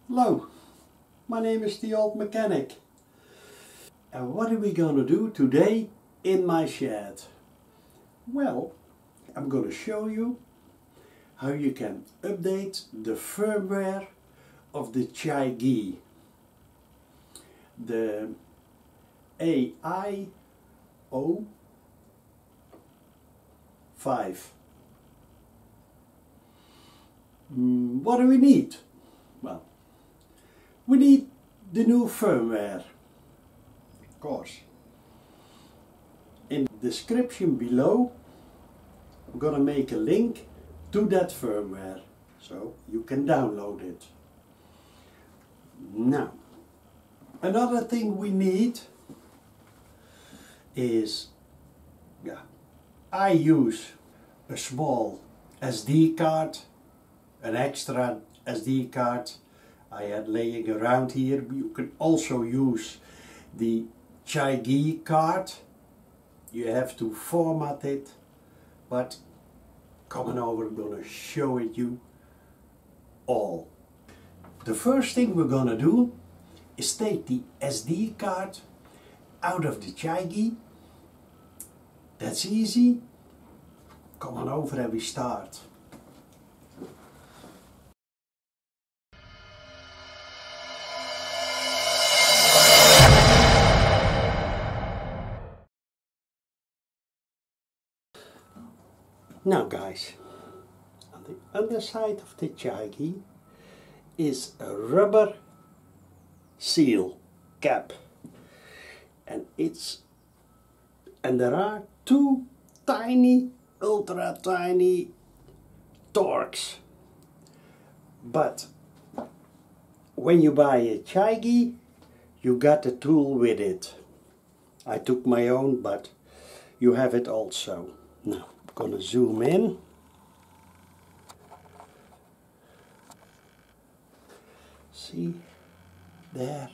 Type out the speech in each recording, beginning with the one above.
Hello, my name is the Old Mechanic. And what are we going to do today in my shed? Well, I'm going to show you how you can update the firmware of the CHIGEE, the AIO-5. What do we need? Well, we need the new firmware, of course. In the description below, I'm gonna make a link to that firmware, so you can download it. Now, another thing we need is, I use a small SD card, an extra SD card I had laying around here. You can also use the CHIGEE card. You have to format it, but coming over, I'm going to show it you all. The first thing we're going to do is take the SD card out of the CHIGEE. That's easy. Come on over and we start. Now guys, on the underside of the CHIGEE is a rubber seal cap, and there are two tiny, ultra tiny torques. But when you buy a CHIGEE, you got a tool with it. I took my own, but you have it also. Now, I'm gonna zoom in. See, there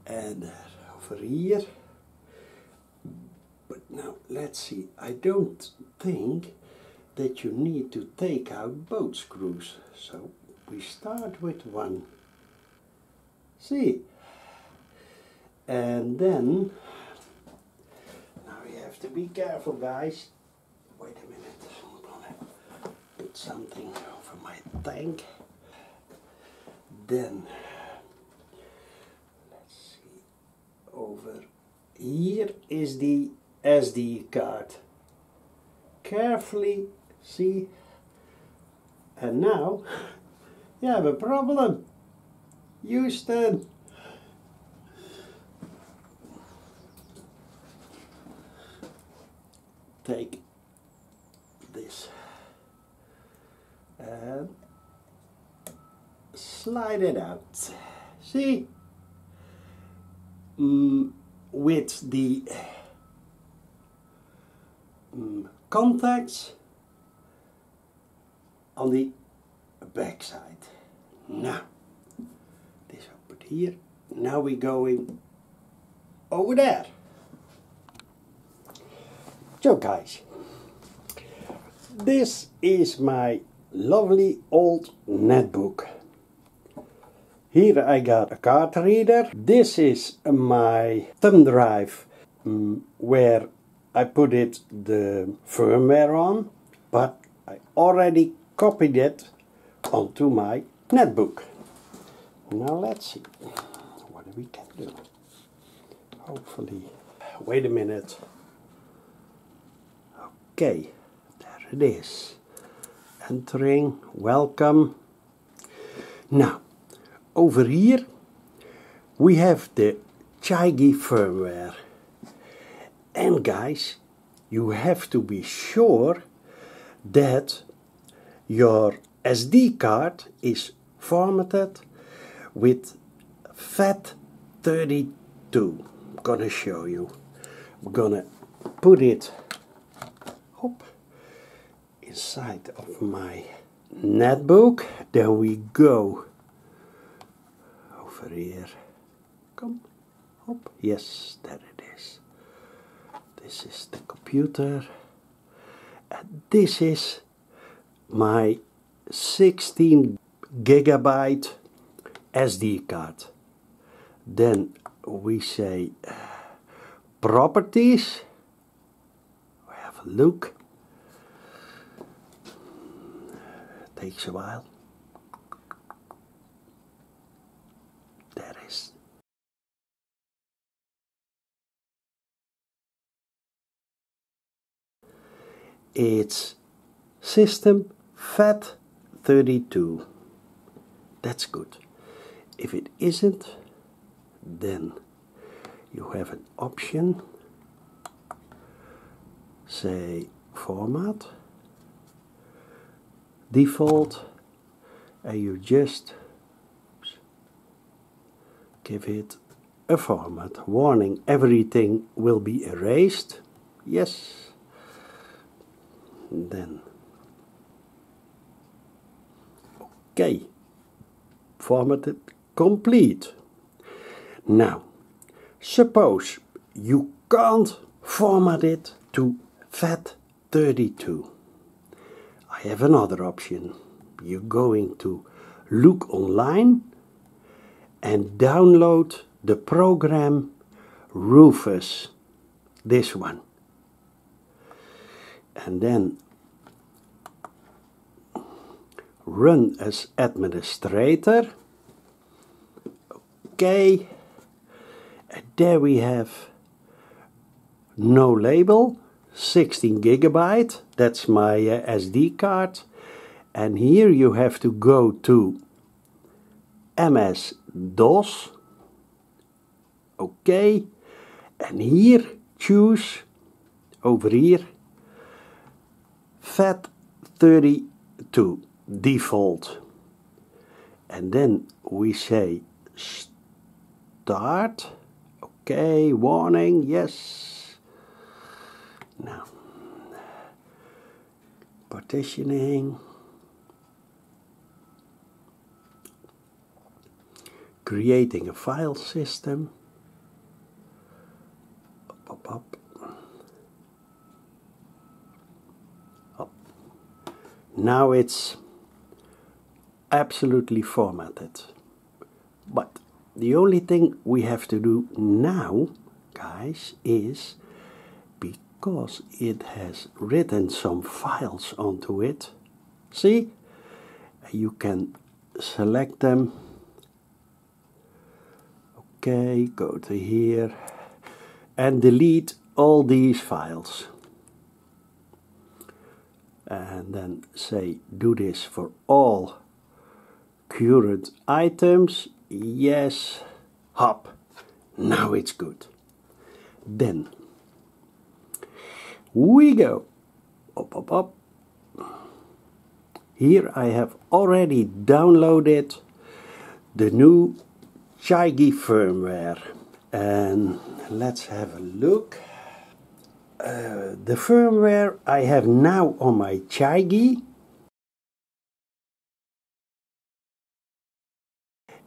and over here. But now let's see, I don't think that you need to take out both screws. So we start with one. See? And then, now you have to be careful guys. Wait a minute, I'm gonna put something over my tank. Then, let's see, over here is the SD card. Carefully, see, and now you have a problem, Houston. Take this and slide it out. See, with the contacts on the back side. Now, this I'll put here. Now we're going over there. So guys, this is my lovely old netbook. Here I got a card reader. This is my thumb drive where I put the firmware on, but I already copied it onto my netbook. Now let's see what we can do. Hopefully, wait a minute. Okay, there it is. Entering, welcome. Now, over here we have the CHIGEE firmware. And guys, you have to be sure that your SD card is formatted with FAT32. I'm gonna show you. I'm gonna put it inside of my netbook. There we go. Over here. Come. Hop. Yes, there it is. This is the computer. And this is my 16 gigabyte SD card. Then we say properties. We have a look. Takes a while. There is. It's system FAT32. That's good. If it isn't, then you have an option. Say format, default, and you just give it a format. Warning, everything will be erased. Yes. Then okay, formatted complete. Now suppose you can't format it to FAT32. I have another option. You're going to look online and download the program Rufus, this one. And then run as administrator. Okay, and there we have no label, 16 gigabyte, that's my SD card. And here you have to go to MS-DOS. Okay, and here choose over here FAT32 default, and then we say start. Okay, warning, yes. Now partitioning, creating a file system. Up. Now it's absolutely formatted. But the only thing we have to do now, guys, is because it has written some files onto it. See? You can select them. Okay, go to here and delete all these files. And then say do this for all current items. Yes. Hop. Now it's good. Then we go up. Here I have already downloaded the new CHIGEE firmware, and let's have a look. The firmware I have now on my CHIGEE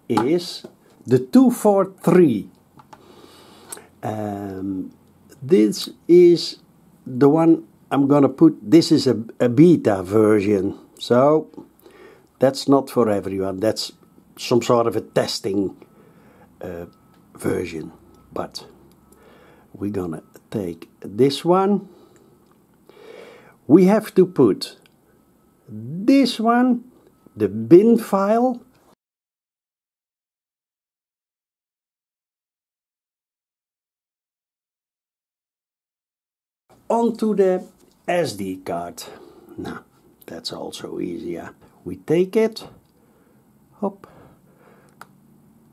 is the 243. This is the one I'm gonna put. This is a beta version, so that's not for everyone. That's some sort of a testing version, but we're gonna take this one. We have to put this one, the bin file, onto the SD card. Now that's also easier. We take it, hop,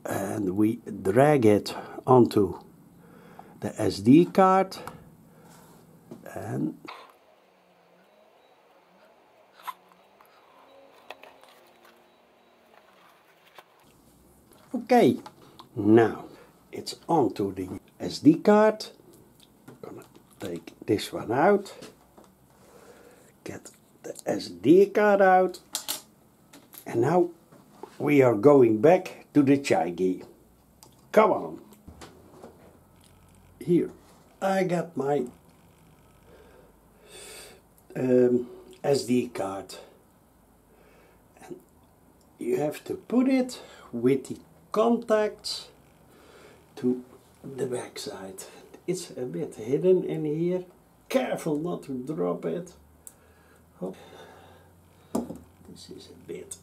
and we drag it onto the SD card, and okay, now it's onto the SD card. I'm gonna take this one out, get the SD card out, and now we are going back to the CHIGEE. Come on. Here I got my SD card, and you have to put it with the contacts to the back side. It's a bit hidden in here. Careful not to drop it. Hop. This is a bit.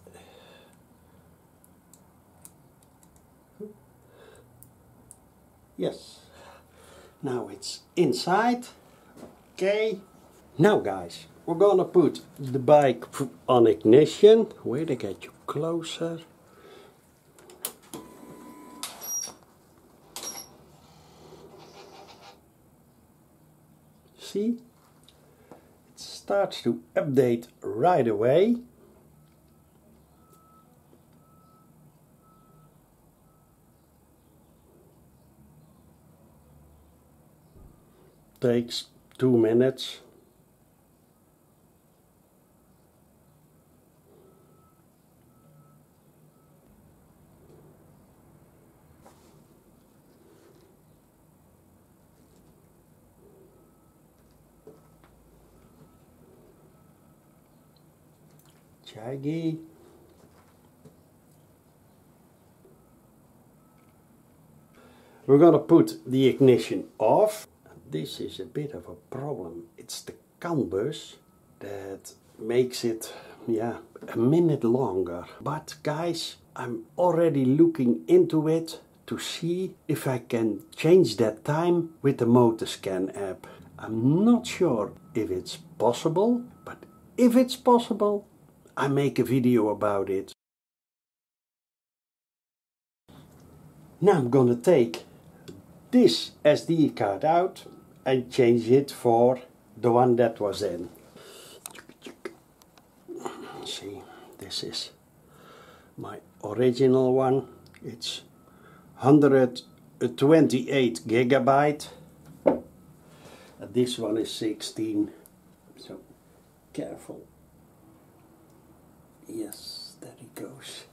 Yes. Now it's inside. Okay. Now guys, we're gonna put the bike on ignition. Wait, I get you closer. See? It starts to update right away. Takes 2 minutes. CHIGEE. We're gonna put the ignition off. This is a bit of a problem. It's the CAN bus that makes it, yeah, a minute longer. But guys, I'm already looking into it to see if I can change that time with the MotorScan app. I'm not sure if it's possible, but if it's possible, I make a video about it. Now I'm gonna take this SD card out and change it for the one that was in. See, this is my original one. It's 128 gigabyte. And this one is 16. So careful. Yes, there it goes.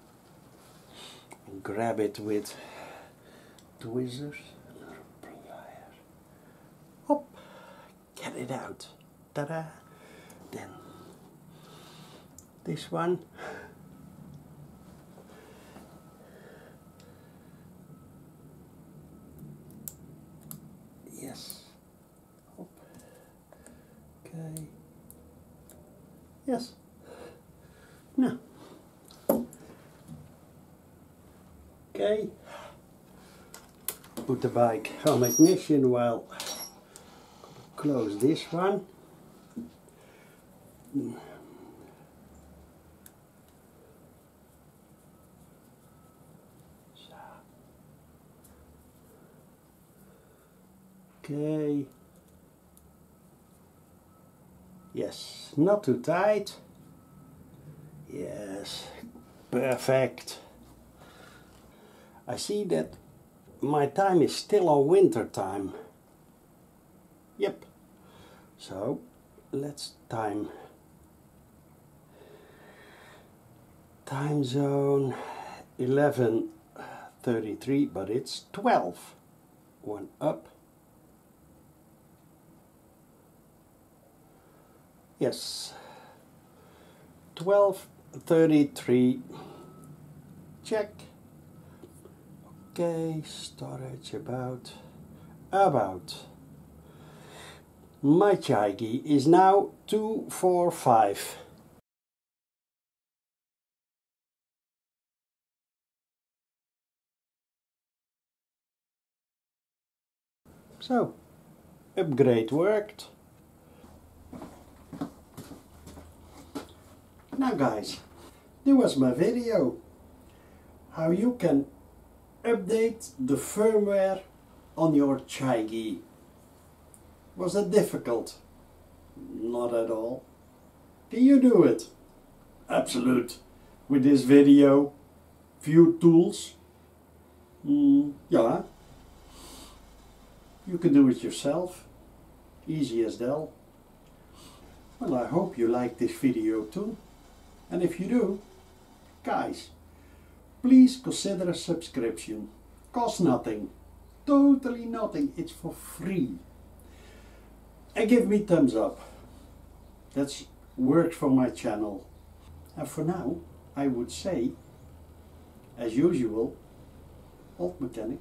And grab it with tweezers. Hop, get it out. Ta-da! Then this one. Yes. Hop. Okay. Yes. Now. Okay. Put the bike on ignition while close this one. Okay. Yes, not too tight. Yes, perfect. I see that my time is still on winter time. Yep. So let's time zone 11:33, but it's 12. One up. Yes. 12:33. Check. Okay, storage about. My CHIGEE is now 245. So, upgrade worked. Now guys, this was my video. How you can update the firmware on your CHIGEE. Was that difficult? Not at all. Can you do it? Absolute. With this video, few tools. Yeah. You can do it yourself. Easy as that. Well, I hope you like this video too. And if you do, guys, please consider a subscription. Costs nothing. Totally nothing. It's for free. And give me thumbs up. That works for my channel. And for now, I would say as usual, Alt Mechanic.